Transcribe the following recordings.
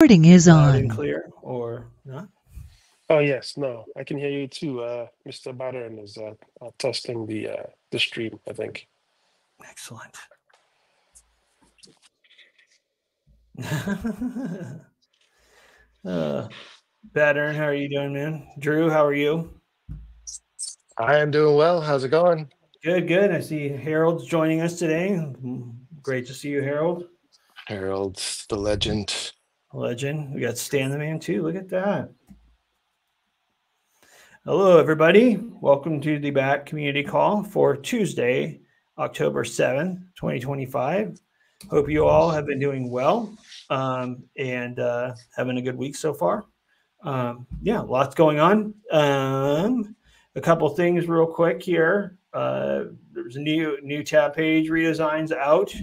Recording is Loud and on. clear or not? Oh yes, no, I can hear you too. Mr. Buttern is testing the stream, I think. Excellent. Pattern, how are you doing, man? Drew, how are you? I am doing well. How's it going? Good, good. I see Harold's joining us today. Great to see you, Harold. Harold, the legend. Legend. We got Stan the Man too. Look at that. Hello, everybody. Welcome to the BAT Community Call for Tuesday, October 7th, 2025. Hope you all have been doing well and having a good week so far. Yeah, lots going on. A couple things real quick here. There's a new tab page redesigns out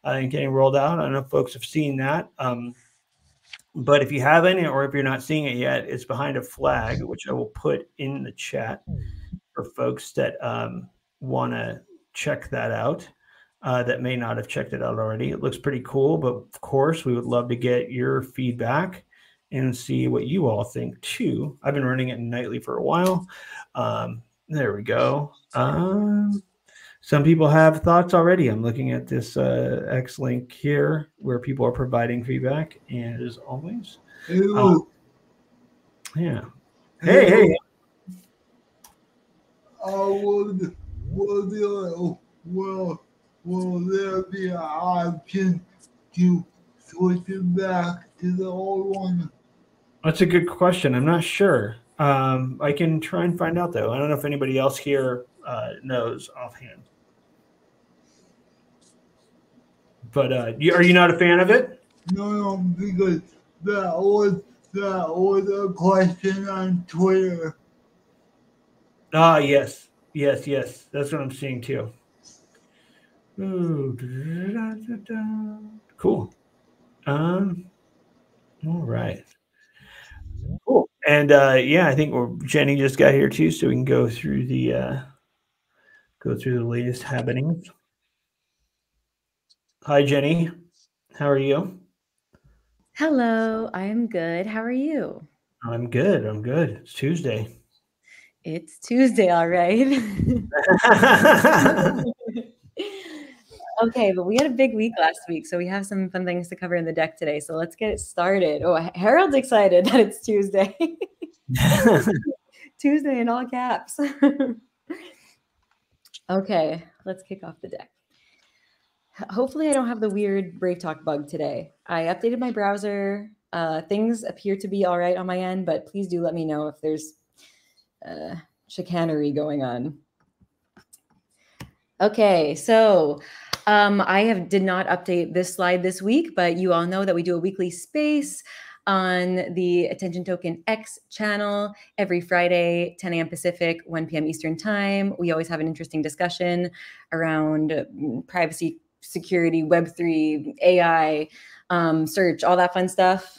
and getting rolled out. I don't know if folks have seen that. But if you haven't, or if you're not seeing it yet, it's behind a flag, which I will put in the chat for folks that want to check that out, that may not have checked it out already. It looks pretty cool, but of course, we would love to get your feedback and see what you all think too. I've been running it nightly for a while. There we go. Some people have thoughts already. I'm looking at this X link here where people are providing feedback, and as always, yeah. Hey. Will there be an option to switch it back to the old one? That's a good question. I'm not sure. I can try and find out, though. I don't know if anybody else here knows offhand. But are you not a fan of it? No, because that was a question on Twitter. Yes. That's what I'm seeing too. Ooh, cool. All right. Cool. And yeah, I think Jenny just got here too, so we can go through the latest happenings. Hi, Jenny. How are you? Hello, I am good. How are you? I'm good. It's Tuesday. It's Tuesday, all right. Okay, but we had a big week last week, so we have some fun things to cover in the deck today. So let's get it started. Oh, Harold's excited that it's Tuesday. Tuesday in all caps. Okay, let's kick off the deck. Hopefully I don't have the weird Brave Talk bug today. I updated my browser. Things appear to be all right on my end, but please do let me know if there's chicanery going on. Okay, so I did not update this slide this week, but you all know that we do a weekly space on the Attention Token X channel every Friday, 10 a.m. Pacific, 1 p.m. Eastern Time. We always have an interesting discussion around privacy, security, Web3, AI, search, all that fun stuff.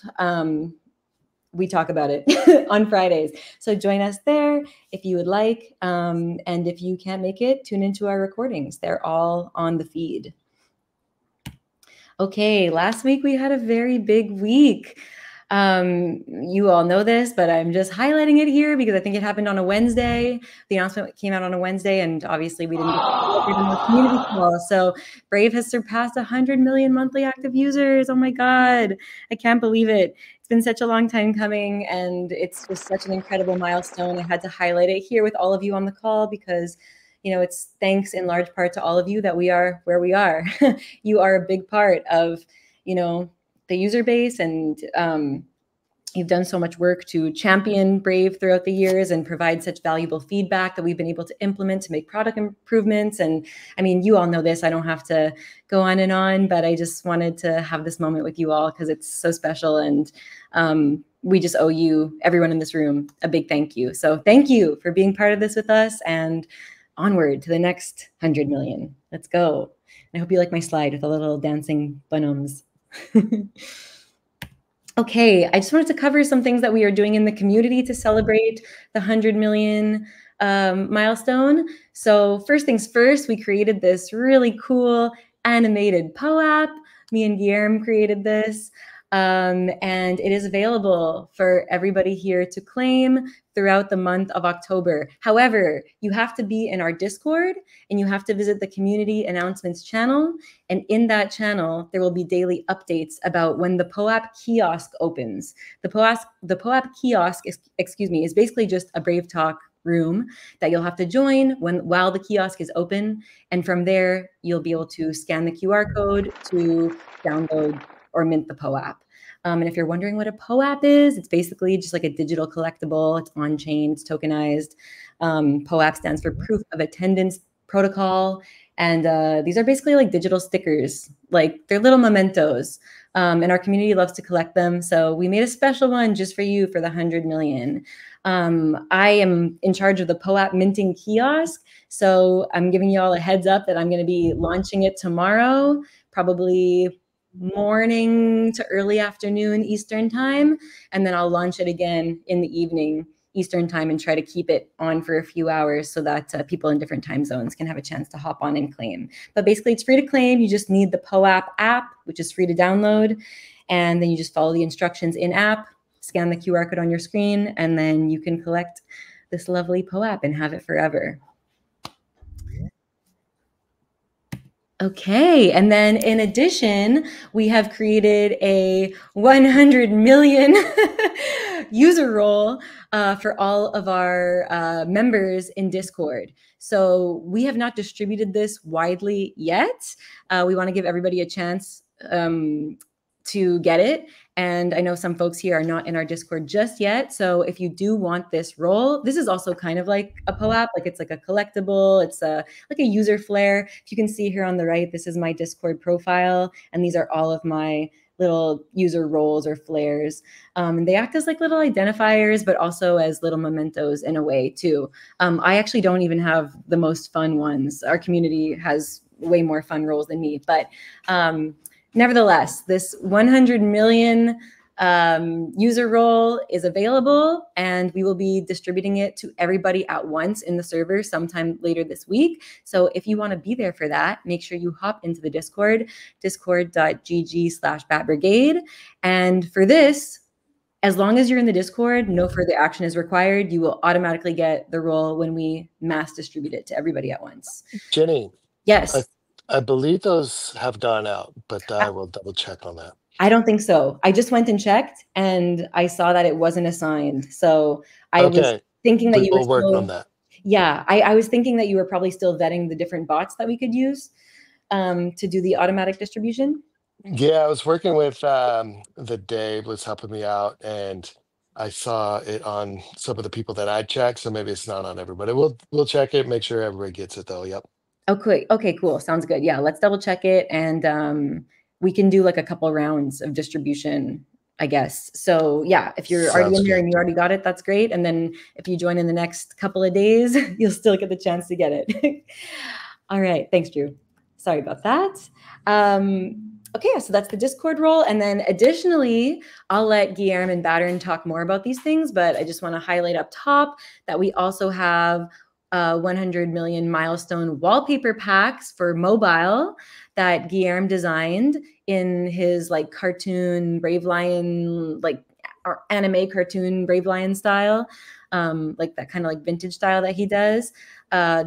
We talk about it on Fridays. So join us there if you would like. And if you can't make it, tune into our recordings. They're all on the feed. Okay, last week we had a very big week. You all know this, but I'm just highlighting it here because I think it happened on a Wednesday. The announcement came out on a Wednesday, and obviously we didn't get the community call. So Brave has surpassed 100 million monthly active users. Oh my God, I can't believe it. It's been such a long time coming, and it's just such an incredible milestone. I had to highlight it here with all of you on the call because it's thanks in large part to all of you that we are where we are. You are a big part of, the user base, and you've done so much work to champion Brave throughout the years and provide such valuable feedback that we've been able to implement to make product improvements. And I mean, you all know this, I don't have to go on, but I just wanted to have this moment with you all because it's so special. And we just owe you, everyone in this room, a big thank you. So thank you for being part of this with us, and onward to the next 100 million. Let's go. And I hope you like my slide with the little dancing bonhommes. Okay, I just wanted to cover some things that we are doing in the community to celebrate the 100 million milestone. So first things first, we created this really cool animated POAP. Me and Guillermo created this. and it is available for everybody here to claim throughout the month of October. However, you have to be in our Discord and you have to visit the community announcements channel. And in that channel, there will be daily updates about when the POAP kiosk opens. The POAP kiosk is basically just a Brave Talk room that you'll have to join while the kiosk is open. And from there, you'll be able to scan the QR code to download or mint the POAP. And if you're wondering what a POAP is, it's basically just like a digital collectible. It's on-chain, it's tokenized. POAP stands for Proof of Attendance Protocol. And these are basically like digital stickers, like they're little mementos. And our community loves to collect them. So we made a special one just for you for the 100 million. I am in charge of the POAP minting kiosk. So I'm giving you all a heads up that I'm going to be launching it tomorrow, probably morning to early afternoon Eastern time. And then I'll launch it again in the evening Eastern time and try to keep it on for a few hours so that people in different time zones can have a chance to hop on and claim. But basically it's free to claim. You just need the POAP app, which is free to download. And then you just follow the instructions in app, scan the QR code on your screen, and then you can collect this lovely POAP and have it forever. Okay, and then in addition, we have created a 100 million user role for all of our members in Discord. So we have not distributed this widely yet. We want to give everybody a chance to get it. And I know some folks here are not in our Discord just yet. So if you do want this role, this is also kind of like a POAP, like it's like a collectible. It's like a user flare. If you can see here on the right, this is my Discord profile. And these are all of my little user roles or flares. And they act as like little identifiers, but also as little mementos in a way too. I actually don't even have the most fun ones. Our community has way more fun roles than me, but nevertheless, this 100 million user role is available, and we will be distributing it to everybody at once in the server sometime later this week. So if you want to be there for that, make sure you hop into the Discord, discord.gg/batbrigade. And for this, as long as you're in the Discord, no further action is required. You will automatically get the role when we mass distribute it to everybody at once. Jenny. Yes. I believe those have gone out, but I will double check on that. I don't think so. I just went and checked and I saw that it wasn't assigned. So I was thinking that you were working on that. Yeah, I was thinking that you were probably still vetting the different bots that we could use to do the automatic distribution. Yeah, I was working with the Dave was helping me out, and I saw it on some of the people that I checked. So maybe it's not on everybody. We'll check it, make sure everybody gets it though. Yep. Okay. Okay, cool. Sounds good. Yeah, let's double check it. And we can do like a couple rounds of distribution, I guess. So yeah, if you're already in there and you already got it, that's great. And then if you join in the next couple of days, you'll still get the chance to get it. All right. Thanks, Drew. Sorry about that. Okay, so that's the Discord role. And then additionally, I'll let Guillermo and Battern talk more about these things, but I just want to highlight up top that we also have 100 million milestone wallpaper packs for mobile that Guillermo designed in his like cartoon Brave Lion, like or anime cartoon Brave Lion style, like that kind of like vintage style that he does.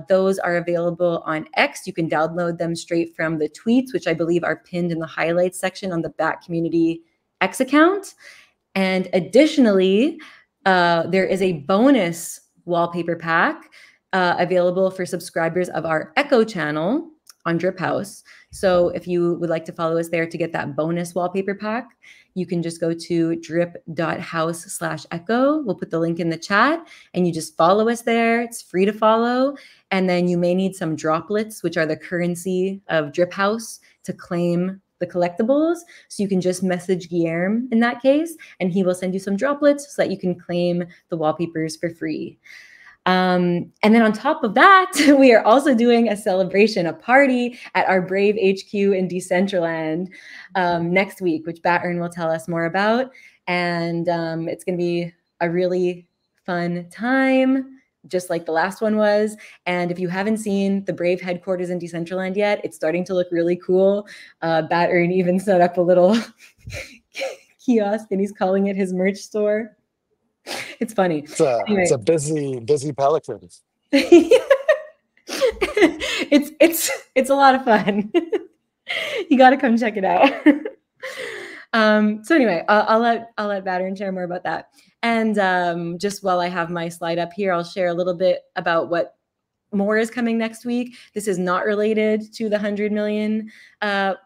Those are available on X. You can download them straight from the tweets, which I believe are pinned in the highlights section on the Bat Community X account. And additionally, there is a bonus wallpaper pack available for subscribers of our Echo channel on Drip House. So if you would like to follow us there to get that bonus wallpaper pack, you can just go to drip.house/echo. We'll put the link in the chat and you just follow us there. It's free to follow. And then you may need some droplets, which are the currency of Drip House, to claim the collectibles. So you can just message Guillermo in that case, and he will send you some droplets so that you can claim the wallpapers for free. And then on top of that, we are also doing a celebration, a party at our Brave HQ in Decentraland next week, which Battern will tell us more about. And it's going to be a really fun time, just like the last one was. And if you haven't seen the Brave headquarters in Decentraland yet, it's starting to look really cool. Battern even set up a little kiosk and he's calling it his merch store. It's funny. It's a busy Pelican. It's a lot of fun. You got to come check it out. So anyway, I'll let Battern share more about that. And just while I have my slide up here, I'll share a little bit about what more is coming next week. This is not related to the 100 million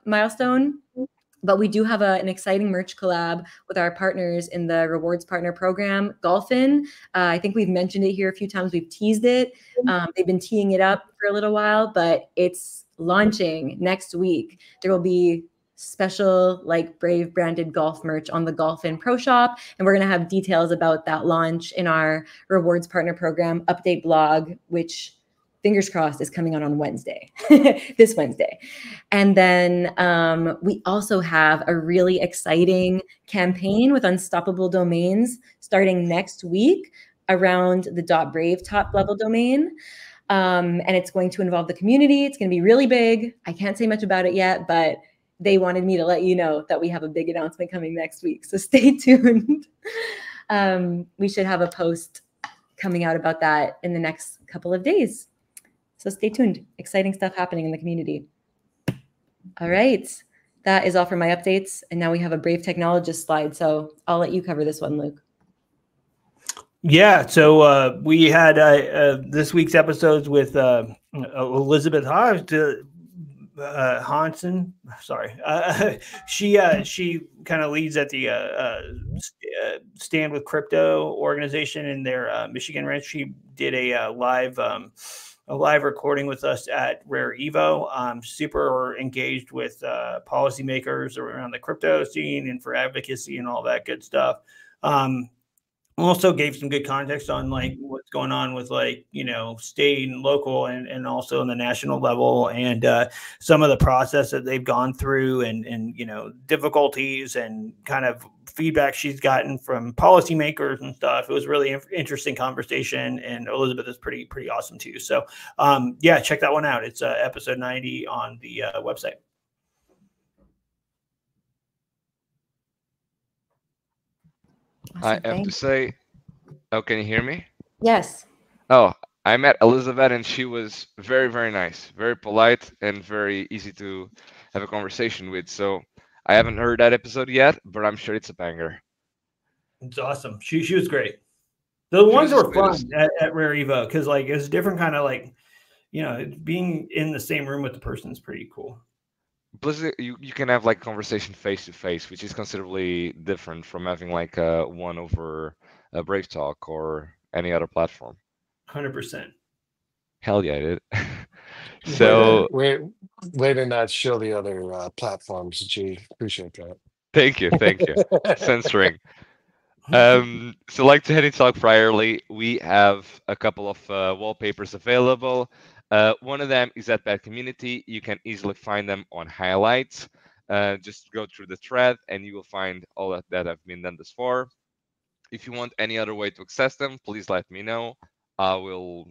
milestone, but we do have an exciting merch collab with our partners in the Rewards Partner Program, Golfin. I think we've mentioned it here a few times. We've teased it. They've been teeing it up for a little while, but it's launching next week. There will be special like Brave branded golf merch on the Golfin Pro Shop. And we're going to have details about that launch in our Rewards Partner Program update blog, which fingers crossed is coming out on Wednesday, this Wednesday. And then we also have a really exciting campaign with Unstoppable Domains starting next week around the .brave top level domain. And it's going to involve the community. It's going to be really big. I can't say much about it yet, but they wanted me to let you know that we have a big announcement coming next week. So stay tuned. We should have a post coming out about that in the next couple of days. So stay tuned. Exciting stuff happening in the community. All right. That is all for my updates. And now we have a Brave Technologist slide. So I'll let you cover this one, Luke. Yeah. So we had this week's episodes with Elizabeth Hansen. Sorry. She kind of leads at the Stand with Crypto organization in their Michigan ranch. She did a live recording with us at Rare Evo. Super engaged with policymakers around the crypto scene and for advocacy and all that good stuff. Also gave some good context on like what's going on with like, you know, state and local and also on the national level and some of the process that they've gone through and, you know, difficulties and kind of feedback she's gotten from policymakers and stuff. It was really interesting conversation, and Elizabeth is pretty awesome too. So yeah, check that one out. It's episode 90 on the website. Awesome, I have to say, oh, can you hear me? Yes. Oh, I met Elizabeth and she was very, very nice, very polite and very easy to have a conversation with. So I haven't heard that episode yet, but I'm sure it's a banger. It's awesome. She was great. The ones were fun at Rare Evo because like it's a different kind of like, you know, being in the same room with the person is pretty cool. Plus, you can have like conversation face to face, which is considerably different from having like one over a Brave Talk or any other platform. 100%. Hell yeah, I did. So way to not show the other platforms. G, appreciate that. Thank you. Censoring. So like to Henny talk priorly, we have a couple of wallpapers available. One of them is at Bad Community. You can easily find them on highlights. Just go through the thread and you will find all that have been done thus far. If you want any other way to access them, please let me know. I will,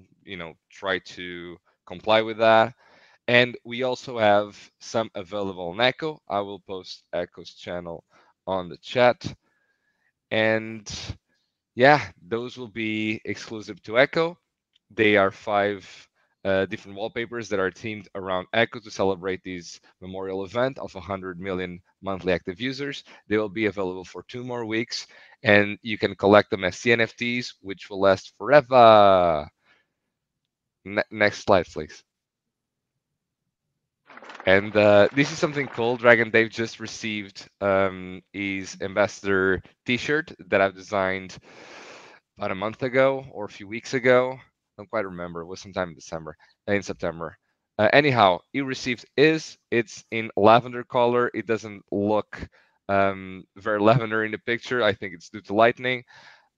try to comply with that. And we also have some available on Echo. I will post Echo's channel on the chat. And yeah, those will be exclusive to Echo. They are 5 different wallpapers that are themed around Echo to celebrate this memorial event of 100 million monthly active users. They will be available for 2 more weeks, and you can collect them as CNFTs, which will last forever. Next slide, please. And this is something cool. Dragon Dave just received his ambassador T-shirt that I've designed about a month ago or a few weeks ago. I don't quite remember. It was sometime in September. Anyhow, he received it's in lavender color. It doesn't look very lavender in the picture. I think it's due to lightning.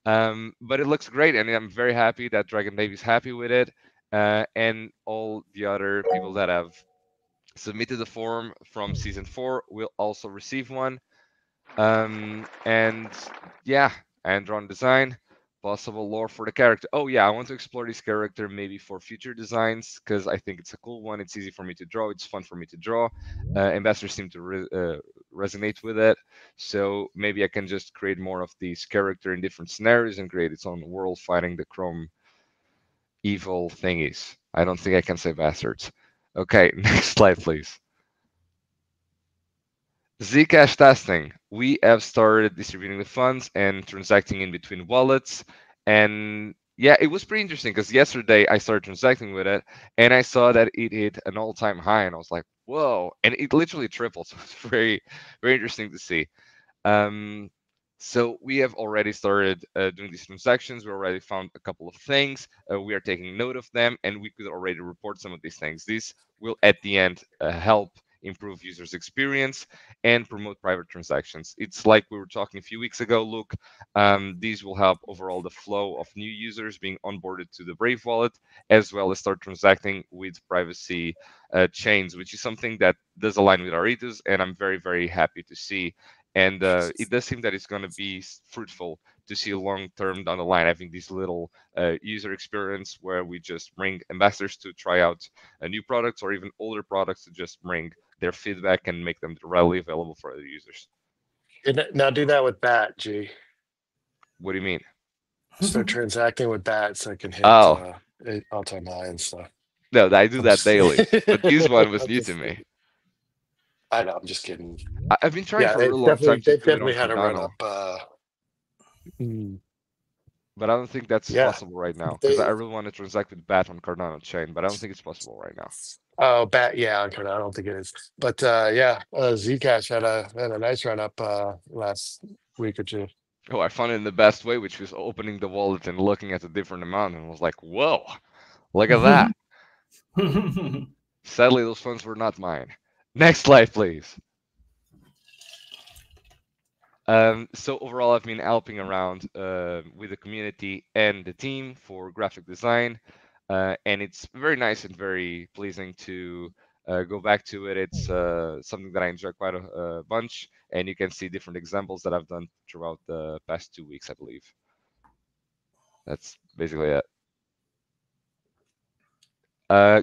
But it looks great, and I'm very happy that Dragon Dave is happy with it. And all the other people that have submitted the form from season 4 will also receive one. And yeah, hand-drawn design. Possible lore for the character. Oh yeah, I want to explore this character maybe for future designs because I think it's a cool one. It's easy for me to draw. It's fun for me to draw. Ambassadors seem to resonate with it. So maybe I can just create more of these character in different scenarios and create its own world fighting the Chrome evil thingies. I don't think I can say bastards. Okay, next slide, please. Zcash testing. We have started distributing the funds and transacting in between wallets. And yeah, it was pretty interesting because yesterday I started transacting with it and I saw that it hit an all-time high and I was like, whoa, and it literally tripled. So it's very, very interesting to see. So we have already started doing these transactions. We already found a couple of things. We are taking note of them, and we could already report some of these things. These will, at the end, help improve users' experience and promote private transactions. It's like we were talking a few weeks ago, Luke. These will help overall the flow of new users being onboarded to the Brave wallet, as well as start transacting with privacy chains, which is something that does align with our ethos, and I'm very, very happy to see. And it does seem that it's going to be fruitful to see long term down the line, having this little user experience where we just bring ambassadors to try out new products or even older products to just bring their feedback and make them readily available for other users. Now do that with BAT, G. What do you mean? Start transacting with BAT so I can hit Oh. all-time high and stuff. No, I do I'm that just- daily. But this one was I'm new just to me. kidding. I know, I'm just kidding. I've been trying Yeah, for a really long time to they've do it on definitely had a run Cardano, up. but I don't think that's Yeah. possible right now because They- I really want to transact with BAT on Cardano chain, but I don't think it's possible right now. Oh, BAT, yeah, on Cardano, I don't think it is. But yeah, Zcash had a nice run up last week or two. Oh, I found it in the best way, which was opening the wallet and looking at a different amount, and was like, "Whoa, look at that!" Sadly, those funds were not mine. Next slide, please. So overall, I've been helping around with the community and the team for graphic design, and it's very nice and very pleasing to go back to it. It's something that I enjoy quite a bunch, and you can see different examples that I've done throughout the past 2 weeks, I believe. That's basically it.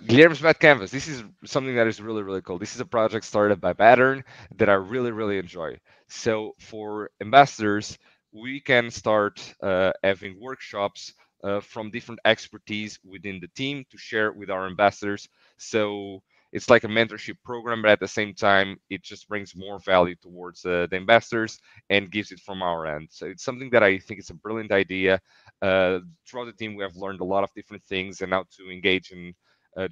Guilherme's Bad Canvas. This is something that is really, really cool. This is a project started by Pattern that I really, really enjoy. So for ambassadors, we can start having workshops from different expertise within the team to share with our ambassadors. So it's like a mentorship program, but at the same time, it just brings more value towards the ambassadors and gives it from our end. So it's something that I think is a brilliant idea. Throughout the team, we have learned a lot of different things and how to engage in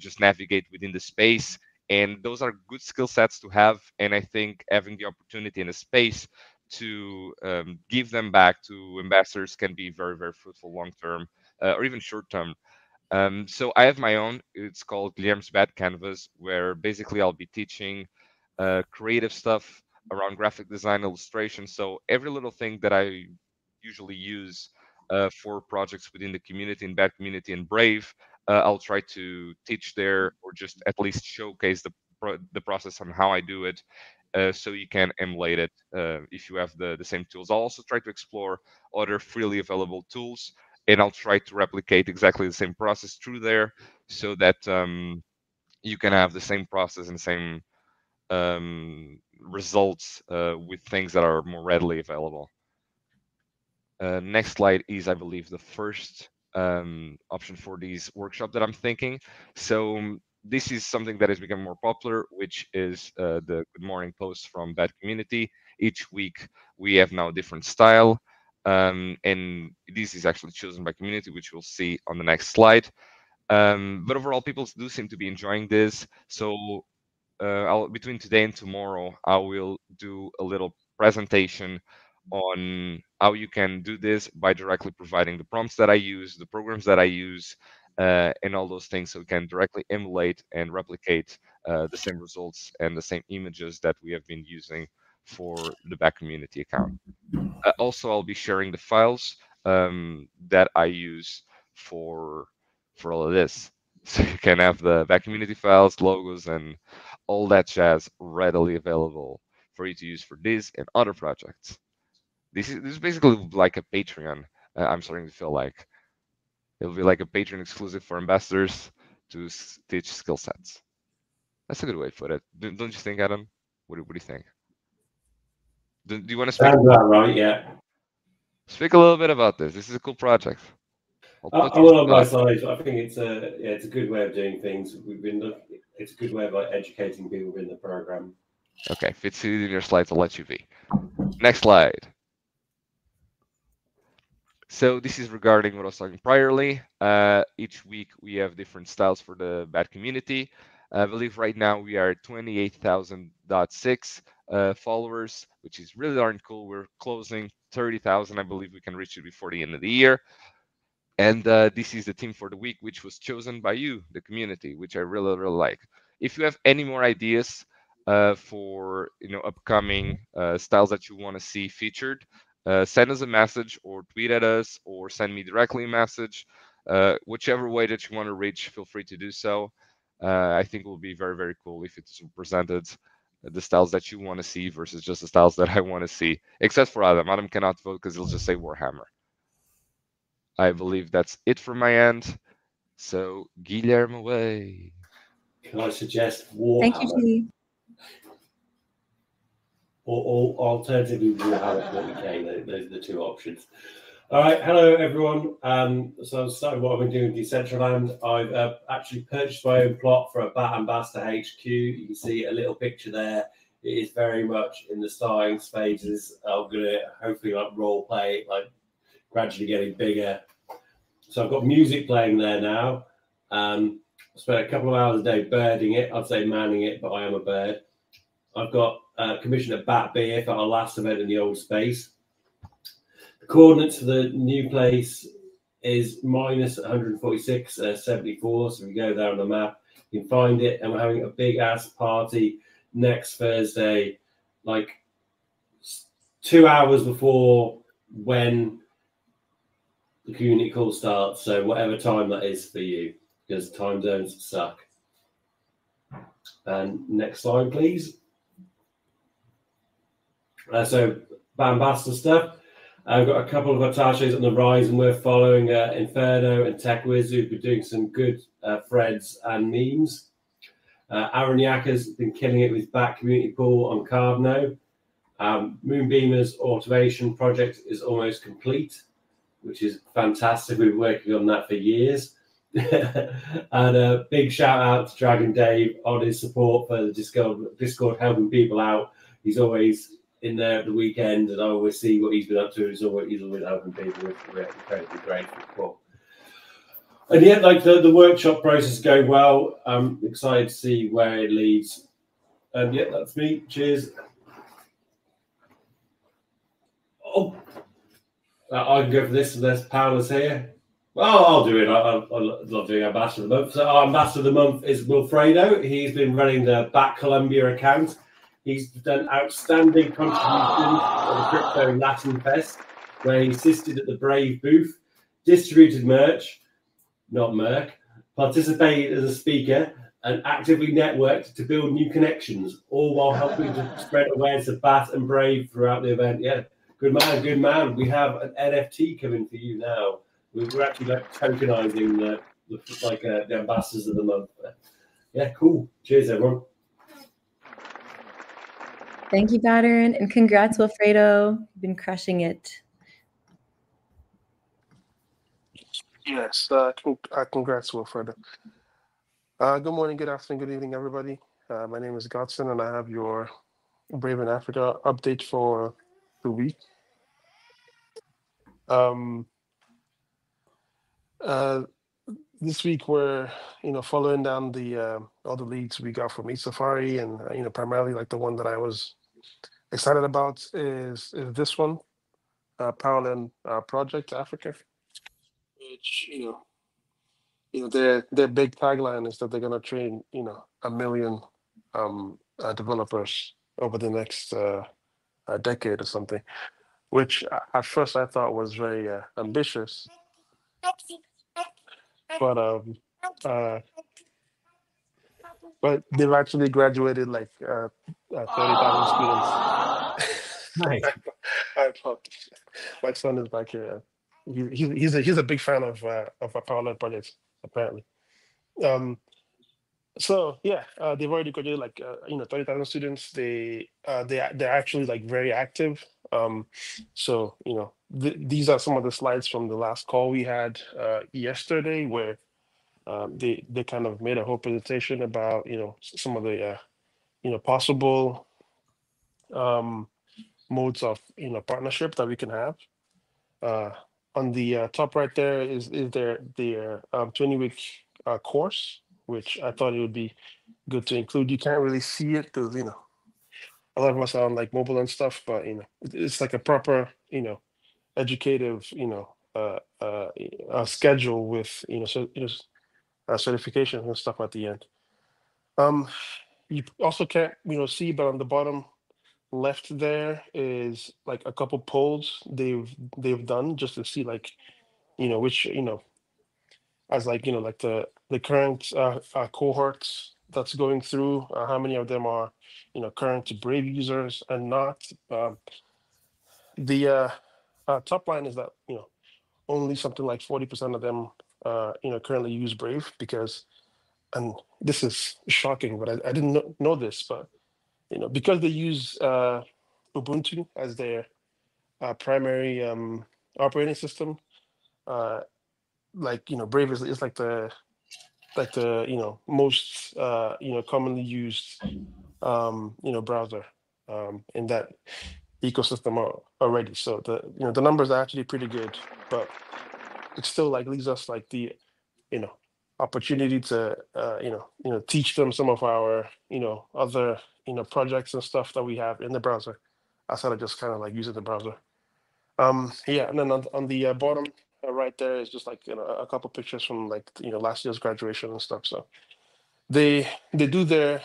just navigate within the space. And those are good skill sets to have. And I think having the opportunity in a space to give them back to ambassadors can be very, very fruitful long term or even short term. So I have my own. It's called Guilherme's Bad Canvas, where basically I'll be teaching creative stuff around graphic design, illustration. So every little thing that I usually use for projects within the community, in Bad Community and Brave, I'll try to teach there or just at least showcase the process on how I do it, so you can emulate it if you have the same tools. I'll also try to explore other freely available tools, and I'll try to replicate exactly the same process through there, so that you can have the same process and same results with things that are more readily available. Next slide is, I believe, the first option for these workshop that I'm thinking. So this is something that has become more popular, which is the Good Morning post from Bad Community. Each week we have now a different style, and this is actually chosen by community, which we'll see on the next slide. But overall, people do seem to be enjoying this. So between today and tomorrow, I will do a little presentation on how you can do this by directly providing the prompts that I use, the programs that I use, and all those things, so we can directly emulate and replicate the same results and the same images that we have been using for the Back Community account. Also, I'll be sharing the files that I use for all of this. So you can have the Back Community files, logos, and all that jazz readily available for you to use for this and other projects. This is basically like a Patreon. I'm starting to feel like it'll be like a Patreon exclusive for ambassadors to teach skill sets. That's a good way to put it. Don't you think, Adam? What do you think? Do you want to speak? Sounds about right, yeah. Speak a little bit about this. This is a cool project. I will on my side. I think it's a good way of doing things. It's a good way of educating people within the program. Okay, if it's in your slides, I'll let you be. Next slide. So this is regarding what I was talking priorly. Each week we have different styles for the bad community. I believe right now we are at 28,000.6 followers, which is really darn cool. We're closing 30,000. I believe we can reach it before the end of the year. And this is the theme for the week, which was chosen by you, the community, which I really, really like. If you have any more ideas for upcoming styles that you want to see featured, send us a message or tweet at us or send me directly a message. Whichever way that you want to reach, feel free to do so. I think it will be very, very cool if it's presented the styles that you want to see versus just the styles that I want to see, except for Adam. Adam cannot vote because he'll just say Warhammer. I believe that's it from my end. So, Guillermo away. Can I suggest Warhammer? Thank you, Judy. Or alternatively Warhammer 40k. Those are the two options. All right, hello everyone. So I've started what I've been doing with Decentraland. I've actually purchased my own plot for a Bat Ambassador HQ. You can see a little picture there. It is very much in the starting phases. I'm gonna hopefully role play gradually getting bigger. So I've got music playing there now. I spent a couple of hours a day birding it. I'd say manning it, but I am a bird. I've got commissioned a bat beer for our last event in the old space. The coordinates for the new place is minus 146, 74. So if you go there on the map, you can find it. And we're having a big ass party next Thursday, 2 hours before when the community call starts. So whatever time that is for you, because time zones suck. And next slide, please. So Ambassador stuff. I've got a couple of attaches on the rise, and we're following Inferno and TechWiz, who've been doing some good threads and memes. Aaron Yakker's been killing it with Bat Community Pool on Cardno. Moonbeamer's automation project is almost complete, which is fantastic. We've been working on that for years. And a big shout out to Dragon Dave on his support for the Discord helping people out. He's always in there at the weekend, and I always see what he's been up to. He's always helping people, which we're incredibly grateful for. And yet, the workshop process is going well. I'm excited to see where it leads. And yeah, that's me. Cheers. Oh, I can go for this. There's Paola's here. Well, I'll do it. I love doing Ambassador of the Month. So our Ambassador of the Month is Wilfredo. He's been running the Bat Colombia account. He's done outstanding contributions at the Crypto Latin Fest, where he assisted at the Brave booth, distributed merch, not Merc, participated as a speaker, and actively networked to build new connections, all while helping to spread awareness of Bat and Brave throughout the event. Yeah, good man, good man. We have an NFT coming for you now. We're actually tokenizing the Ambassadors of the Month. Yeah, cool. Cheers, everyone. Thank you, Pattern, and congrats, Wilfredo. You've been crushing it. Yes, congrats, Wilfredo. Good morning, good afternoon, good evening, everybody. My name is Godson, and I have your Brave in Africa update for the week. This week we're following down the all the leads we got from Eat Safari, and primarily the one that I was excited about is this one, Parallel Project Africa, which their big tagline is that they're gonna train 1 million developers over the next decade or something, which at first I thought was very ambitious. But they've actually graduated 30,000 students. Nice. My son is back here. He's a big fan of our parallel projects, apparently. So yeah, they've already graduated 30,000 students. They're actually like very active. So these are some of the slides from the last call we had yesterday, where they kind of made a whole presentation about some of the possible um, modes of partnership that we can have. Uh, on the top right there is their 20-week course, which I thought it would be good to include. You can't really see it because a lot of us are on like mobile and stuff, but it's like a proper educative schedule with certifications and stuff at the end. You also can't see, but on the bottom left there is like a couple polls they've done just to see like which as like like the current cohorts that's going through, how many of them are current Brave users and not. The top line is that only something like 40% of them currently use Brave, because, and this is shocking, but I didn't know this, but because they use Ubuntu as their primary operating system, like Brave is like the most commonly used browser in that ecosystem already. So the numbers are actually pretty good, but it still like leaves us like the opportunity to teach them some of our other projects and stuff that we have in the browser, outside of just kind of like using the browser. Yeah, and then on the bottom right there is just like a couple pictures from like last year's graduation and stuff. So they do their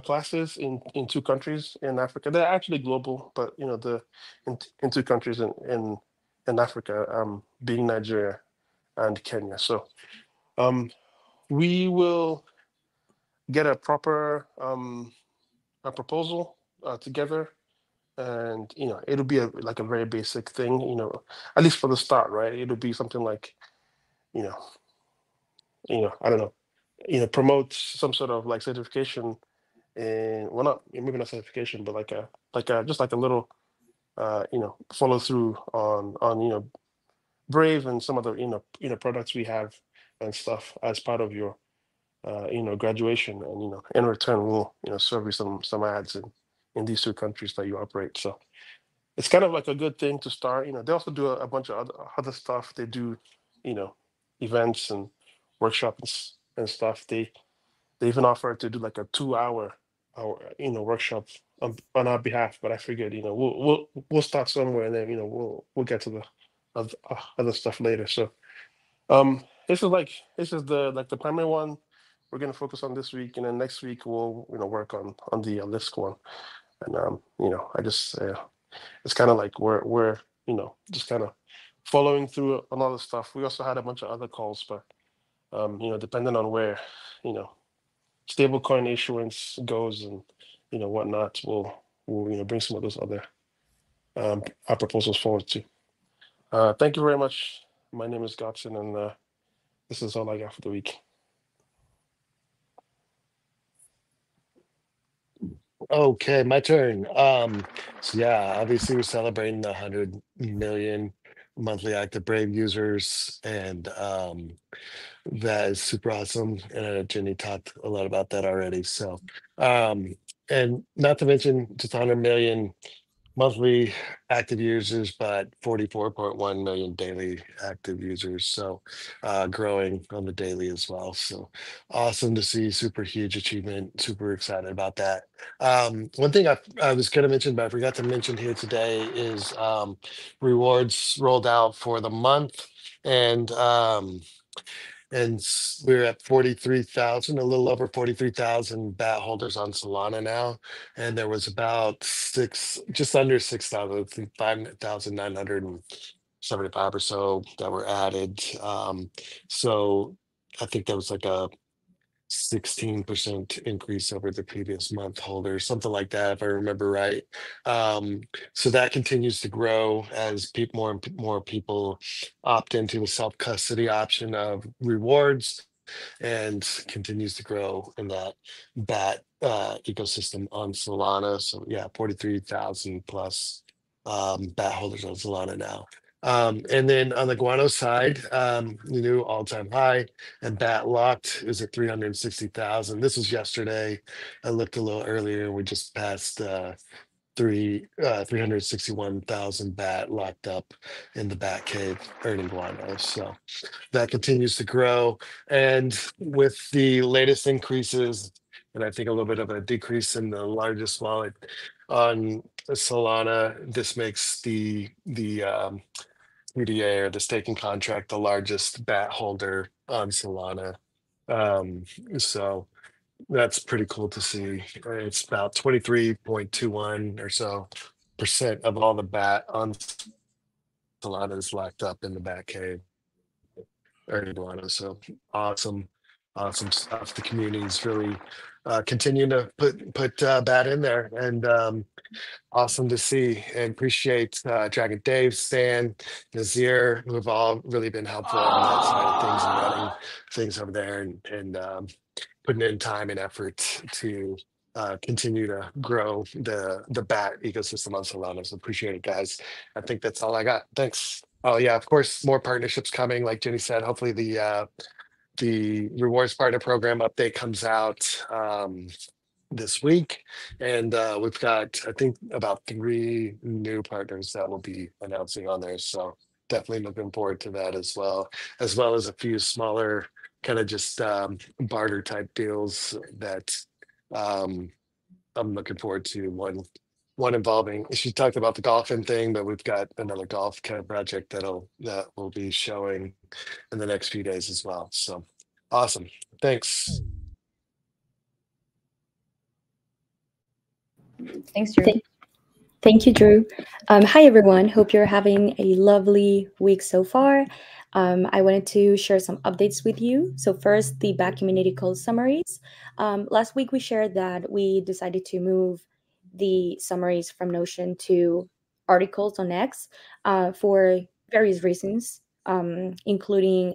classes in two countries in Africa. They're actually global, but in two countries in Africa, being Nigeria and Kenya. So we will get a proper a proposal together, and it'll be like a very basic thing, at least for the start, right? It'll be something like I don't know, promote some sort of like certification, and well, not maybe not certification, but like a just like a little follow through on Brave and some other products we have and stuff as part of your graduation, and in return we'll serve you some ads in these two countries that you operate. So it's kind of like a good thing to start. They also do a bunch of other stuff. They do events and workshops and stuff. They even offer to do like a 2-hour workshop on our behalf. But I figured we'll start somewhere, and then we'll get to the other stuff later. So this is the primary one we're going to focus on this week, and then next week we'll work on the LISC one. And I just it's kind of like we're just kind of following through on all the stuff. We also had a bunch of other calls, but depending on where stablecoin issuance goes and whatnot, we'll bring some of those other our proposals forward too. Thank you very much. My name is Godson, and this is all I got for the week. Okay, my turn. So yeah, obviously we're celebrating the 100 million monthly active Brave users, and that is super awesome. And I know Jenny talked a lot about that already. So, and not to mention just 100 million monthly active users, but 44.1 million daily active users. So growing on the daily as well. So awesome to see, super huge achievement, super excited about that. One thing I was going to mention, but I forgot to mention here today is rewards rolled out for the month. And we're at 43,000, a little over 43,000 bat holders on Solana now. And there was about just under 6,000, I think 5,975 or so that were added. So I think that was like a 16% increase over the previous month holders, something like that, if I remember right. So that continues to grow as more and more people opt into a self-custody option of rewards. and continues to grow in that BAT ecosystem on Solana. So yeah, 43,000 plus BAT holders on Solana now. And then on the Guano side, the new all-time high and BAT locked is at 360,000. This was yesterday. I looked a little earlier. We just passed 361,000 BAT locked up in the BAT cave earning Guano. So that continues to grow. And with the latest increases, and I think a little bit of a decrease in the largest wallet on Solana, this makes the UDA or the staking contract the largest BAT holder on Solana. So that's pretty cool to see. It's about 23.21 or so % of all the BAT on Solana is locked up in the BAT cave. So awesome stuff. The community is really continuing to put BAT in there, and awesome to see. And appreciate Dragon Dave, Stan, Nazir, who have all really been helpful on that side of things and running things over there, and putting in time and effort to continue to grow the BAT ecosystem on Solana. So appreciate it, guys. I think that's all I got. Thanks. Oh yeah, of course, more partnerships coming. Like Jenny said, hopefully the rewards partner program update comes out this week, and we've got, I think, about 3 new partners that will be announcing on there. So definitely looking forward to that as well as a few smaller kind of just barter type deals that I'm looking forward to. One involving, she talked about the golfing thing, but we've got another golf kind of project that will be showing in the next few days as well. So awesome. Thanks. Thanks, Drew. Thank you, Drew. Hi, everyone. Hope you're having a lovely week so far. I wanted to share some updates with you. So first, the BAT community call summaries. Last week, we shared that we decided to move the summaries from Notion to articles on X for various reasons, including,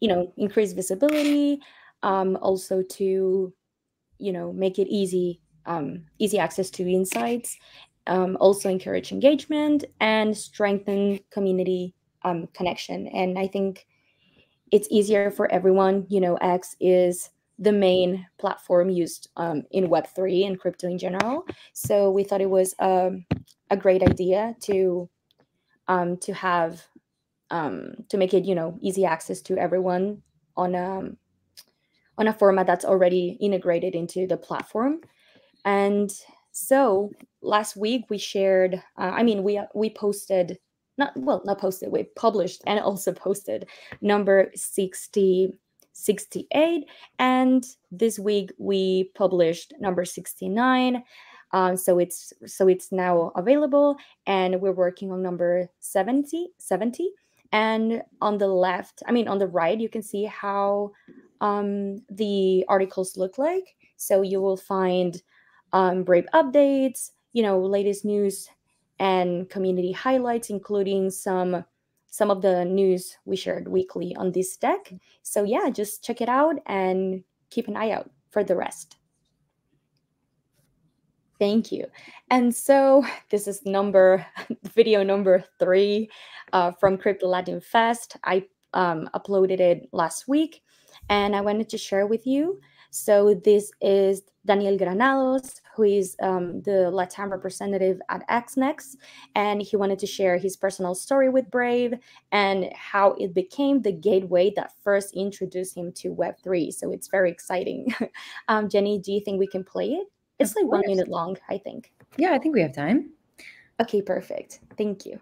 increased visibility, also to, make it easy access to insights, also encourage engagement and strengthen community connection. And I think it's easier for everyone. X is the main platform used in Web3 and crypto in general. So we thought it was a great idea to have to make it easy access to everyone on a format that's already integrated into the platform. And so last week we shared, we posted, we published and also posted number 68. And this week we published number 69. So it's now available, and we're working on number 70. And on the right, you can see how the articles look like. So you will find Brave updates, latest news and community highlights, including some of the news we shared weekly on this deck. So yeah, just check it out and keep an eye out for the rest. Thank you. And so this is video number 3 from Crypto Latin Fest. I uploaded it last week, and I wanted to share with you. So this is Daniel Granados, who is the Latam representative at XNext, and he wanted to share his personal story with Brave and how it became the gateway that first introduced him to Web3. So it's very exciting. Jenny, do you think we can play it? It's like 1 minute long, I think. Yeah, I think we have time. Okay, perfect. Thank you.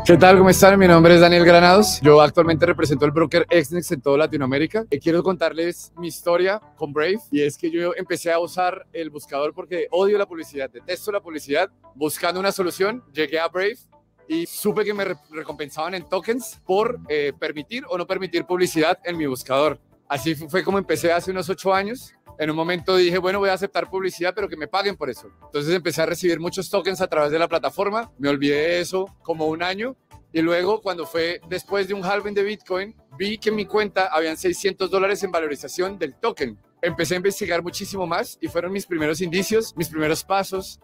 ¿Qué tal? ¿Cómo están? Mi nombre es Daniel Granados. Yo actualmente represento el broker XNext en toda Latinoamérica. Quiero contarles mi historia con Brave, y es que yo empecé a usar el buscador porque odio la publicidad, detesto la publicidad. Buscando una solución, llegué a Brave y supe que me recompensaban en tokens por permitir o no permitir publicidad en mi buscador. Así fue como empecé hace unos 8 años. En un momento dije, bueno, voy a aceptar publicidad, pero que me paguen por eso. Entonces empecé a recibir muchos tokens a través de la plataforma. Me olvidé de eso como 1 año Y luego, cuando fue después de un halving de Bitcoin, vi que en mi cuenta habían $600 en valorización del token. Empecé a investigar muchísimo más y fueron mis primeros indicios, mis primeros pasos.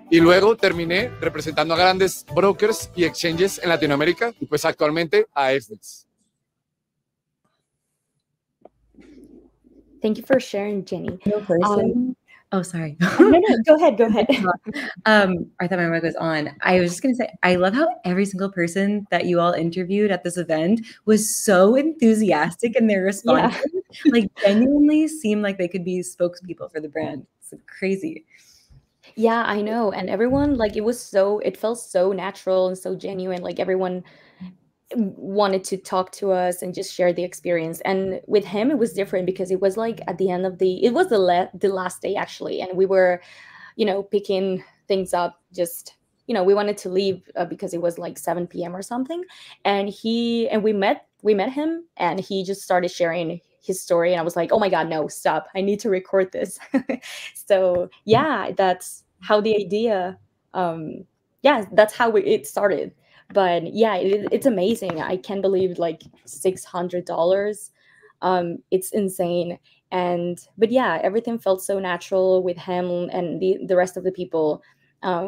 Y luego terminé representando a grandes brokers y exchanges en Latinoamérica y pues actualmente a Exnex. Thank you for sharing, Jenny. No person. Oh, sorry. No, go ahead. I thought my mic was on. I was just going to say, I love how every single person that you all interviewed at this event was so enthusiastic in their responses. Yeah. Like genuinely seemed like they could be spokespeople for the brand. It's crazy. Yeah, I know. And everyone, like, it felt so natural and so genuine. Like everyone wanted to talk to us and just share the experience. And with him, it was different because it was like at the end of it was the last day actually. And we were, picking things up, just, we wanted to leave because it was like 7 p.m. or something. And we met him and he just started sharing his story. And I was like, oh my God, no, stop. I need to record this. So yeah, that's how the idea, that's how it started. But yeah, it's amazing. I can't believe like $600. It's insane. But yeah, everything felt so natural with him and the rest of the people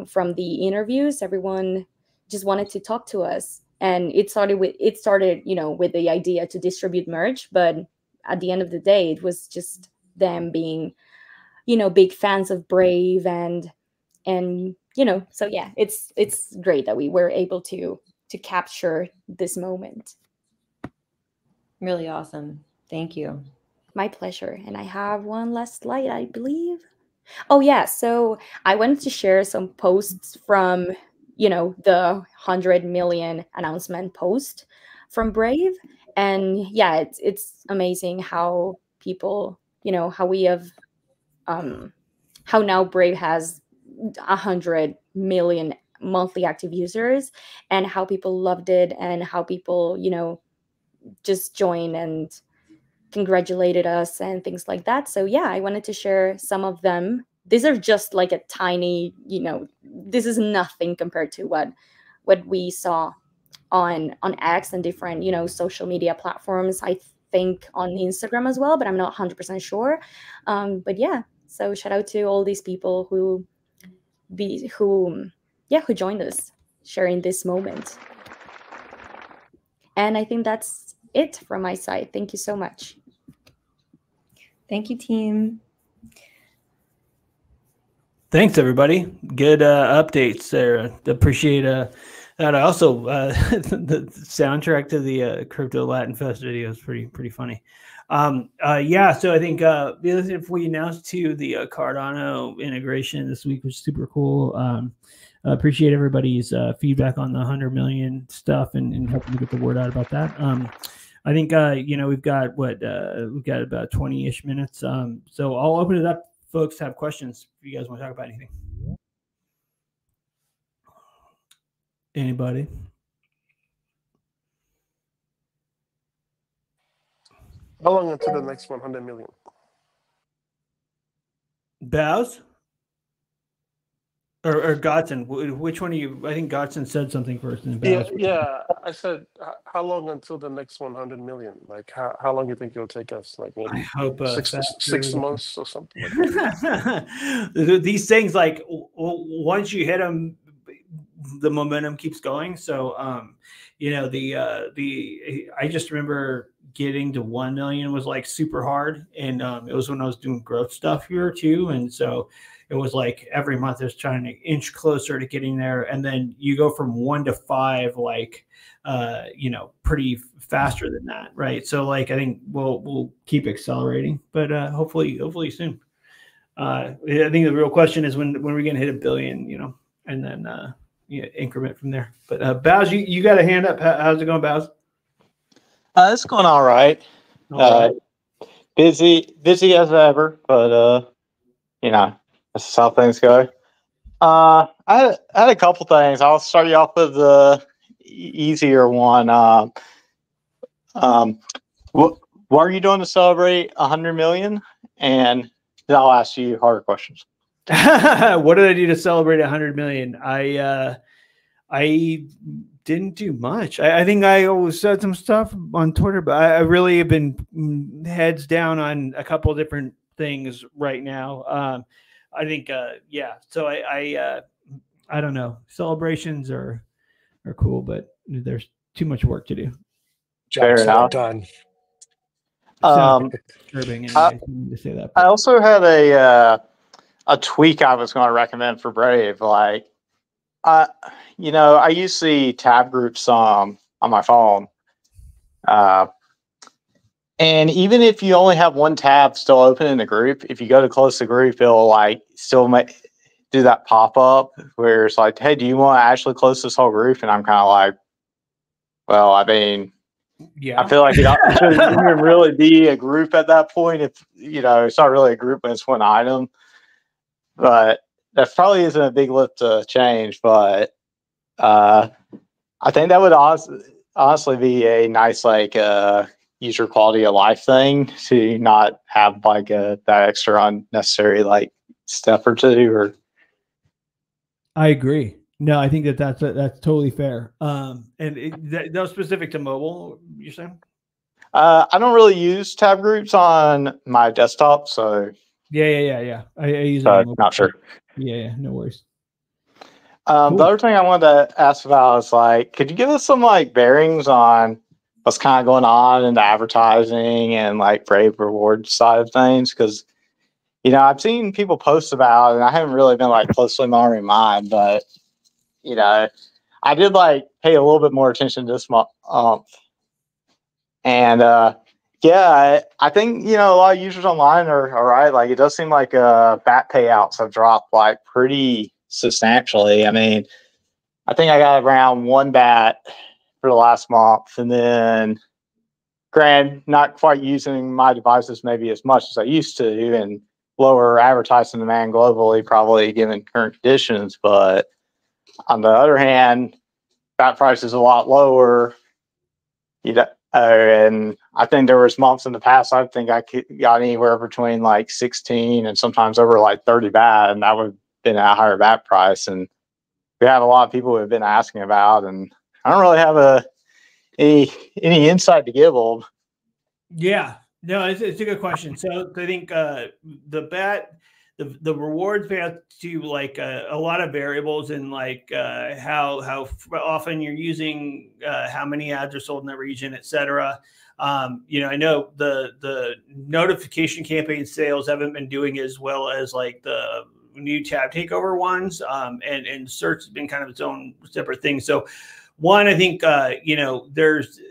from the interviews. Everyone just wanted to talk to us, and it started with the idea to distribute merch. But at the end of the day, it was just them being, big fans of Brave and so yeah, it's great that we were able to capture this moment. Really awesome. Thank you. My pleasure. And I have one last slide, I believe. Oh yeah, so I wanted to share some posts from, the 100 million announcement post from Brave. And yeah, it's amazing how people, how we have, how now Brave has 100 million monthly active users, and how people loved it, and how people, just joined and congratulated us and things like that. So yeah, I wanted to share some of them. These are just like a tiny, this is nothing compared to what we saw on X and different, social media platforms. I think on Instagram as well, but I'm not 100% sure. But yeah, so shout out to all these people who joined us sharing this moment. And I think that's it from my side. Thank you so much. Thank you, team. Thanks, everybody. Good updates there. Appreciate that. I also the soundtrack to the Crypto Latin Fest video is pretty funny. Yeah, so I think if we announced to the Cardano integration this week, was super cool. Appreciate everybody's feedback on the 100 million stuff and helping to get the word out about that. I think we've got about 20-ish minutes. So I'll open it up. Folks have questions if you guys want to talk about anything. Anybody? How long until the next 100 million? Baz? Or Godson? Which one of you? I think Godson said something first. And Baz. Yeah. I said, how long until the next 100 million? Like, how long do you think it'll take us? Like, maybe I hope 6 months or something. These things, like, once you hit them, the momentum keeps going. So, I just remember getting to 1 million was like super hard, and it was when I was doing growth stuff here too, and so it was like every month I was trying to inch closer to getting there, and then you go from 1 to 5 like pretty faster than that, right? So like I think we'll keep accelerating, but hopefully soon. I think the real question is when we're gonna hit 1 billion, and then increment from there. But Baz, you got a hand up. How's it going, Baz? It's going all right. Busy as ever, but that's how things go. I had a couple things. I'll start you off with the easier one. What are you doing to celebrate 100 million? And then I'll ask you harder questions. What did I do to celebrate 100 million? I didn't do much. I think I always said some stuff on Twitter, but I really have been heads down on a couple of different things right now. I think, yeah. So I don't know. Celebrations are cool, but there's too much work to do. Job's not enough. done. Disturbing anyway, to say that. I also had a tweak I was going to recommend for Brave. Like, you know, I use the tab groups on my phone. And even if you only have one tab still open in the group, if you go to close the group, it'll like still do that pop up where it's like, hey, do you want to actually close this whole group? And I'm kind of like, well, I mean, yeah, I feel like it shouldn't even really be a group at that point. If you know, it's not really a group when it's one item. But that probably isn't a big lift to change. But I think that would honestly be a nice like user quality of life thing to not have like that extra unnecessary like step or two. Or I agree. No, I think that's totally fair. And that was specific to mobile, you're saying? I don't really use tab groups on my desktop, so yeah. I use so it. Not sure. Yeah, no worries. Cool. The other thing I wanted to ask about is like, could you give us some like bearings on what's kind of going on in the advertising and like Brave Rewards side of things? Because you know, I've seen people post about it, and I haven't really been like closely monitoring mine, but you know, I did like pay a little bit more attention this month. And yeah, I think, you know, a lot of users online are all right. Like, it does seem like bat payouts have dropped like pretty substantially. I mean, I think I got around one bat for the last month, and then not quite using my devices maybe as much as I used to, and lower advertising demand globally, probably given current conditions. But on the other hand, bat price is a lot lower. You know, and I think there was months in the past, I think I got anywhere between like 16 and sometimes over like 30 bat, and that would have been a higher bat price. And we have a lot of people who have been asking about, and I don't really have any insight to give them. Yeah, no, it's a good question. So I think the rewards pay out to like a lot of variables in like how often you're using, how many ads are sold in that region, et cetera. You know, I know the notification campaign sales haven't been doing as well as like the new tab takeover ones, and search has been kind of its own separate thing. So one, I think you know, there's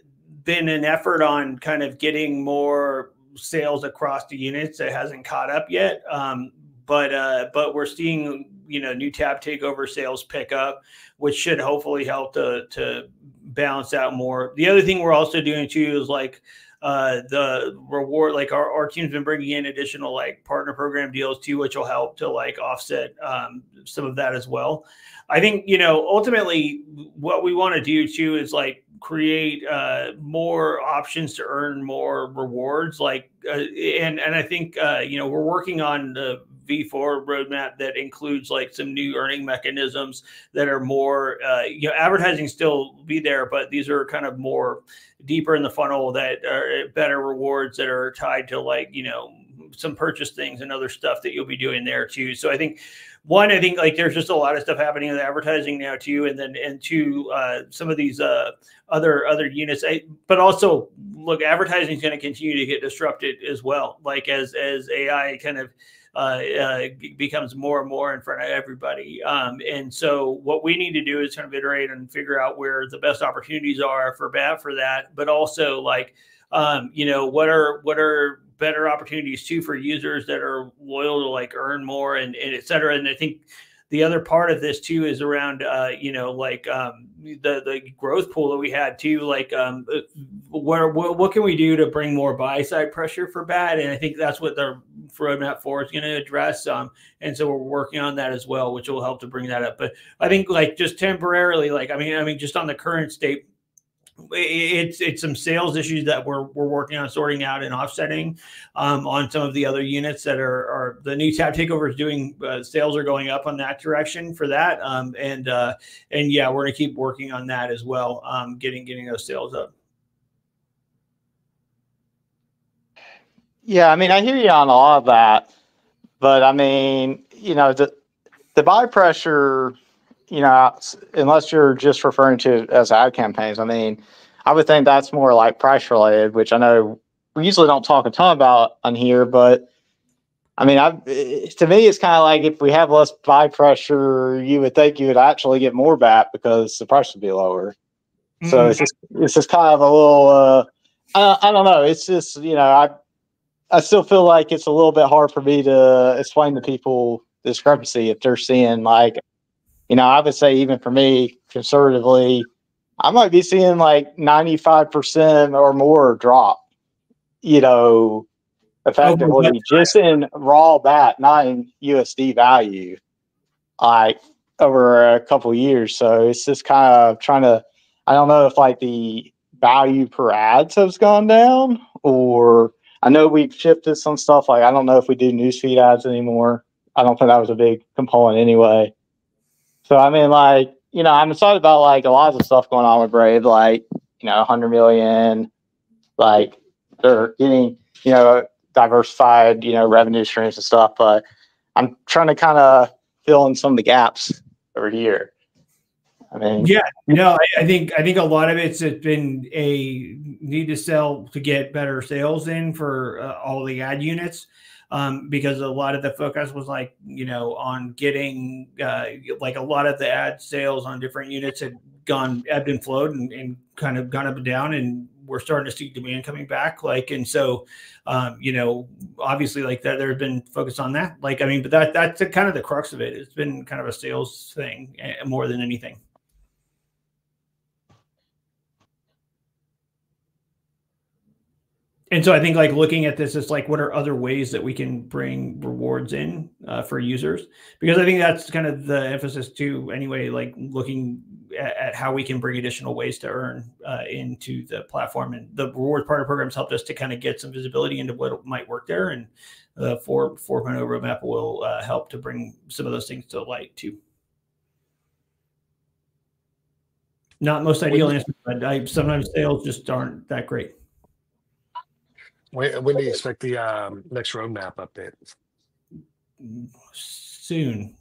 been an effort on kind of getting more sales across the units that hasn't caught up yet. But we're seeing, you know, new tab takeover sales pick up, which should hopefully help to balance out more. The other thing we're also doing too is like the reward, like our team's been bringing in additional like partner program deals too, which will help to like offset some of that as well. I think, you know, ultimately what we want to do too is like create more options to earn more rewards. Like, and I think, you know, we're working on the V4 roadmap that includes like some new earning mechanisms that are more, you know, advertising still be there, but these are kind of more deeper in the funnel that are better rewards that are tied to like, you know, some purchase things and other stuff that you'll be doing there too. So I think I think like there's just a lot of stuff happening with advertising now too, and two, some of these other units. But also, look, advertising is going to continue to get disrupted as well. Like as AI kind of becomes more and more in front of everybody. And so what we need to do is kind of iterate and figure out where the best opportunities are for that, but also like, you know, what are better opportunities too for users that are loyal to like earn more and et cetera. And I think the other part of this too is around, you know, like the growth pool that we had too, like what can we do to bring more buy side pressure for BAT? And I think that's what the roadmap 4 is going to address. And so we're working on that as well, which will help to bring that up. But I think like just temporarily, like, I mean, just on the current state, it's some sales issues that we're working on sorting out and offsetting on some of the other units that are the new tab takeover is doing. Sales are going up on that direction for that, and yeah, we're gonna keep working on that as well, getting those sales up. Yeah, I mean, I hear you on all of that, but I mean, the buy pressure, unless you're just referring to it as ad campaigns, I mean, I would think that's more like price related, which I know we usually don't talk a ton about on here, but I mean, to me, it's kind of like if we have less buy pressure, you would think you would actually get more BAT because the price would be lower. Mm-hmm. So it's just kind of a little, I don't know. It's just, I still feel like it's a little bit hard for me to explain to people the discrepancy if they're seeing like, I would say even for me conservatively, I might be seeing like 95% or more drop, effectively just in raw BAT, not in USD value, like over a couple of years. So it's just kind of trying to, I don't know if like the value per ads has gone down, or I know we've shifted some stuff. Like, I don't know if we do newsfeed ads anymore. I don't think that was a big component anyway. So, I mean, like, I'm excited about like a lot of the stuff going on with Brave, like, 100 million, like they're getting, diversified, revenue streams and stuff. But I'm trying to kind of fill in some of the gaps over here. I mean, yeah, no, I think a lot of it's been a need to sell to get better sales in for all the ad units, because a lot of the focus was like, on getting like a lot of the ad sales on different units had ebbed and flowed and kind of gone up and down, and we're starting to see demand coming back. Like, and so, obviously like that, there's been focus on that. Like, I mean, but that's kind of the crux of it. It's been kind of a sales thing more than anything. And so I think like looking at this is like, what are other ways that we can bring rewards in for users? Because I think that's kind of the emphasis too, anyway, like looking at how we can bring additional ways to earn into the platform. And the reward partner programs helped us to kind of get some visibility into what might work there. And the 4.0 roadmap will help to bring some of those things to light too. Not most ideal answer, but sometimes sales just aren't that great. When do you expect the next roadmap update? Soon.